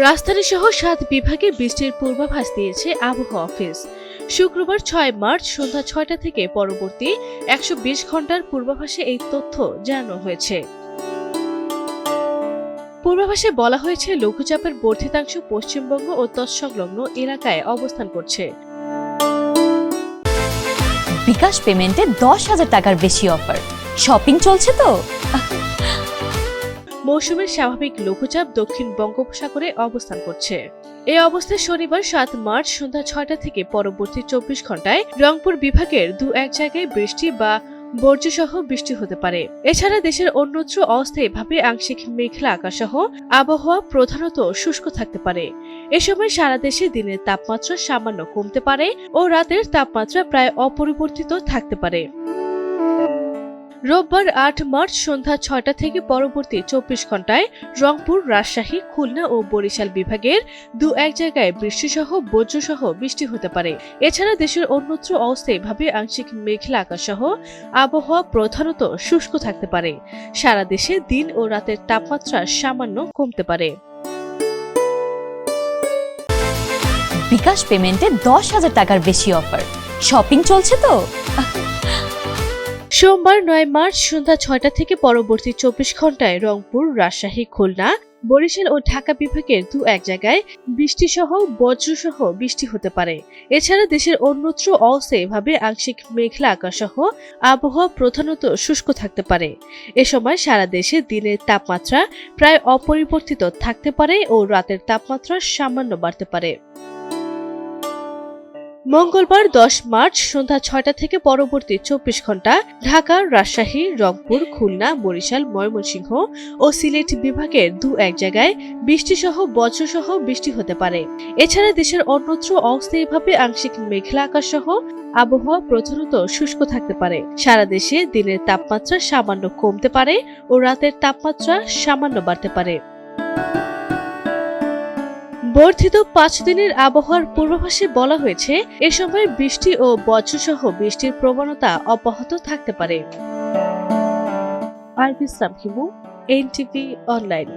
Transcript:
রাজধানী সহ 7 বিভাগে বৃষ্টির পূর্বাভাস দিয়েছে আবহাওয়া অফিস। শুক্রবার 6 মার্চ সন্ধ্যা 6টা থেকে পরবর্তী 120 ঘন্টার পূর্বাভাসে এই তথ্য জানানো হয়েছে। পূর্বাভাসে বলা হয়েছে লঘুচাপের বর্ধিতাংশ পশ্চিমবঙ্গ ও তৎসংলগ্ন এলাকায় অবস্থান করছে। বিকাশ পেমেন্টে 10,000 টাকার বেশি অফার। শপিং চলছে তো। মৌসুমের স্বাভাবিক লঘুচাপ দক্ষিণ বঙ্গোপসাগরে অবস্থান করছে। এই অবস্থায় শনিবার 7 মার্চ সন্ধ্যা 6টা থেকে পরবর্তী 24 ঘন্টায় রংপুর বিভাগের দু-এক জায়গায় বৃষ্টি বা বর্জ্যসহ বৃষ্টি হতে পারে। এছাড়া দেশের অন্যত্র অস্থায়ীভাবে আংশিক মেঘলা আকাশ সহ আবহাওয়া প্রধানত শুষ্ক থাকতে পারে। এ সময় সারা দেশে দিনের তাপমাত্রা সামান্য কমতে পারে ও রাতের তাপমাত্রা প্রায় অপরিবর্তিত থাকতে পারে। রোববার 8 মার্চ সন্ধ্যা 6টা থেকে পরবর্তী 24 ঘন্টায় রংপুর, রাজশাহী, খুলনা ও বরিশাল বিভাগের দু-এক জায়গায় বৃষ্টিসহ বজ্রসহ বৃষ্টি হতে পারে। এছাড়া দেশের অন্যত্র অস্থায়ীভাবে আংশিক মেঘলা আকাশ সহ আবহাওয়া প্রধানত শুষ্ক থাকতে পারে। সারা দেশে দিন ও রাতের তাপমাত্রা সামান্য কমতে পারে। বিকাশ পেমেন্টে 10,000 টাকার বেশি অফার। শপিং চলছে তো। সোমবার 9 মার্চ সন্ধ্যা 6টা থেকে পরবর্তী 24 ঘন্টায় রংপুর, রাজশাহী, খুলনা, বরিশাল ও ঢাকা বিভাগের দু-এক জায়গায় বৃষ্টিসহ বজ্রসহ বৃষ্টি হতে পারে। এছাড়া দেশের অন্যত্র অস্থায়ীভাবে আংশিক মেঘলা আকাশ সহ আবহাওয়া প্রধানত শুষ্ক থাকতে পারে। এ সময় সারা দেশে দিনের তাপমাত্রা প্রায় অপরিবর্তিত থাকতে পারে ও রাতের তাপমাত্রা সামান্য বাড়তে পারে। মঙ্গলবার 10 মার্চ সন্ধ্যা 6টা থেকে পরবর্তী 24 ঘন্টা ঢাকা, রাজশাহী, রংপুর, খুলনা, বরিশাল, ময়মনসিংহ ও সিলেট বিভাগের দু-এক জায়গায় বৃষ্টিসহ বজ্রসহ বৃষ্টি হতে পারে। এছাড়া দেশের অন্যত্র অস্থায়ীভাবে আংশিক মেঘলা আকাশ সহ আবহাওয়া প্রধানত শুষ্ক থাকতে পারে। সারা দেশে দিনের তাপমাত্রা সামান্য কমতে পারে ও রাতের তাপমাত্রা সামান্য বাড়তে পারে। বর্ধিত 5 দিনের আবহাওয়ার পূর্বাভাসে বলা হয়েছে এ সময় বৃষ্টি ও বজ্রসহ বৃষ্টির প্রবণতা অব্যাহত থাকতে পারে। আরবি সামহিমু, এনটিভি অনলাইন।